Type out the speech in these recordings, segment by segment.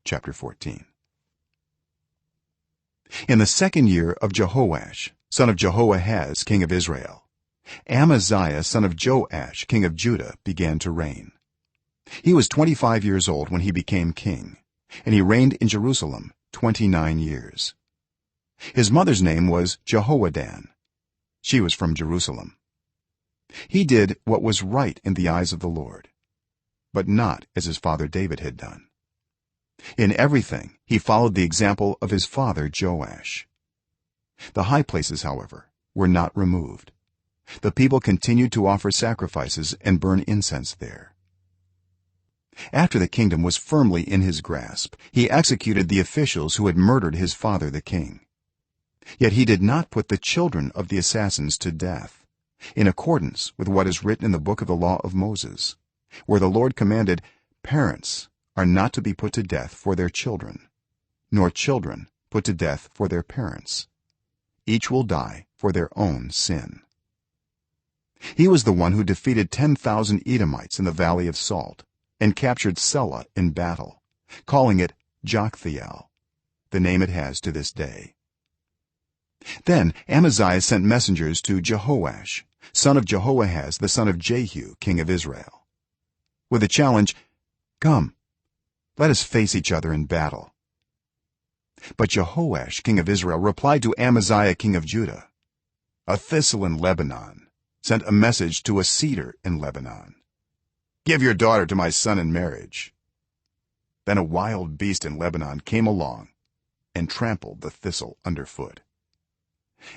chapter 14. In the second year of Jehoash son of Jehoahaz king of Israel, Amaziah son of Joash king of Judah began to reign. He was 25 years old when he became king, and he reigned in Jerusalem 29 years. His mother's name was Jehoaddan. She was from Jerusalem. He did what was right in the eyes of the Lord, but not as his father David had done. In everything he followed the example of his father Joash. The high places, however, were not removed. The people continued to offer sacrifices and burn incense there. After the kingdom was firmly in his grasp, he executed the officials who had murdered his father the king. Yet he did not put the children of the assassins to death, in accordance with what is written in the book of the law of Moses, where the Lord commanded, "Parents are not to be put to death for their children, nor children put to death for their parents. Each will die for their own sin." He was the one who defeated 10,000 Edomites in the valley of Salt and captured Selah in battle, calling it Joktheel, the name it has to this day. Then Amaziah sent messengers to Jehoash son of Jehoahaz the son of Jehu king of Israel, with the challenge, "Come, let us face each other in battle." But Jehoash king of Israel replied to Amaziah king of Judah, "A thistle in Lebanon sent a message to a cedar in Lebanon, 'Give your daughter to my son in marriage.' Then a wild beast in Lebanon came along and trampled the thistle underfoot.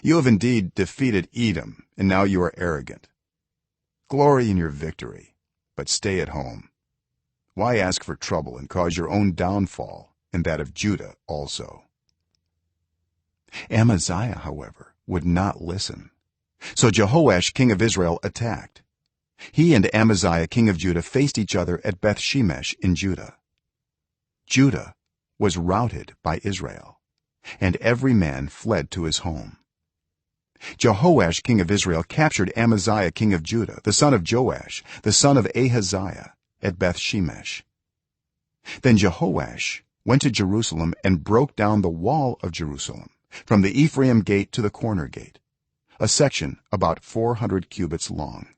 You have indeed defeated Edom, and now you are arrogant. Glory in your victory, but stay at home. Why ask for trouble and cause your own downfall and that of Judah also?" Amaziah, however, would not listen. So Jehoash king of Israel attacked. He and Amaziah king of Judah faced each other at Beth-shemesh in Judah. Judah was routed by Israel, and every man fled to his home. Jehoash king of Israel captured Amaziah king of Judah, the son of Joash the son of Ahaziah, at Beth-shemesh. Then Jehoash went to Jerusalem and broke down the wall of Jerusalem from the Ephraim gate to the corner gate, a section about 400 cubits long.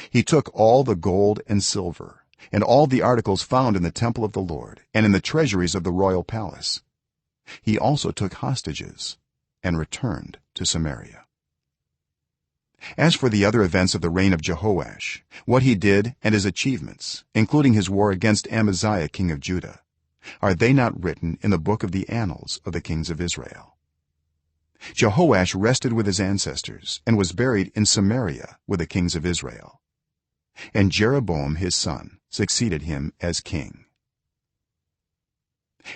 He took all the gold and silver and all the articles found in the temple of the Lord and in the treasuries of the royal palace. He also took hostages and returned to Samaria. As for the other events of the reign of Jehoash, what he did and his achievements, including his war against Amaziah king of Judah, are they not written in the book of the annals of the kings of Israel? Jehoash rested with his ancestors and was buried in Samaria with the kings of Israel, and Jeroboam his son succeeded him as king.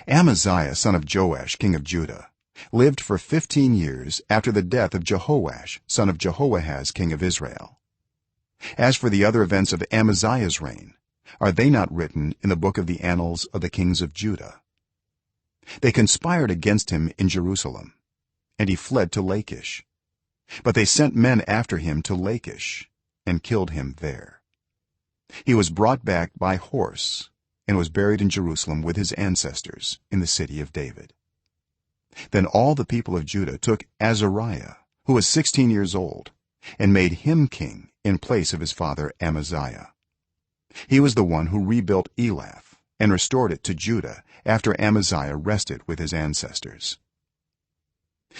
Amaziah son of Joash king of Judah lived for 15 years after the death of Jehoash son of Jehoahaz king of Israel. As for the other events of Amaziah's reign, are they not written in the book of the annals of the kings of Judah? They conspired against him in Jerusalem, and he fled to Lachish, but they sent men after him to Lachish and killed him there. He was brought back by horse and was buried in Jerusalem with his ancestors in the city of David. Then all the people of Judah took Azariah, who was 16 years old, and made him king in place of his father Amaziah. He was the one who rebuilt Elath and restored it to Judah after Amaziah rested with his ancestors.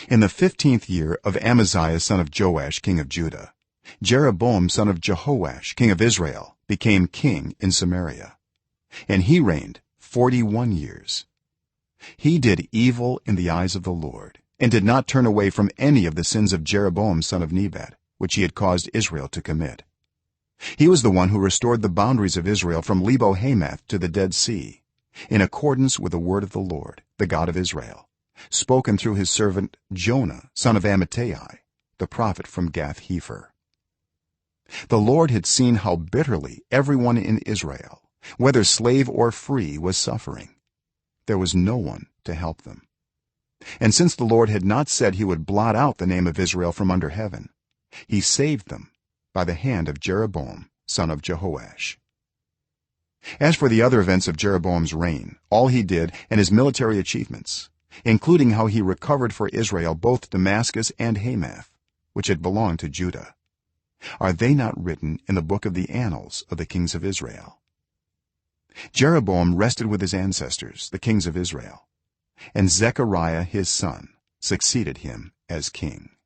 In the 15th year of Amaziah son of Joash king of Judah, Jeroboam son of Jehoash king of Israel became king in Samaria, and he reigned 41 years. He did evil in the eyes of the Lord and did not turn away from any of the sins of Jeroboam son of Nebat, which he had caused Israel to commit. He was the one who restored the boundaries of Israel from Lebo-Hamath to the Dead Sea, in accordance with the word of the Lord, the God of Israel, spoken through his servant Jonah son of Amittai, the prophet from Gath-hepher. The Lord had seen how bitterly everyone in Israel, whether slave or free, was suffering. There was no one to help them. And since the Lord had not said he would blot out the name of Israel from under heaven, he saved them by the hand of Jeroboam son of Jehoash. as for the other events of Jeroboam's reign, all he did and his military achievements, including how he recovered for Israel both Damascus and Hamath, which had belonged to Judah, are they not written in the book of the annals of the kings of Israel? Jeroboam rested with his ancestors, the kings of Israel, and Zechariah his son succeeded him as king.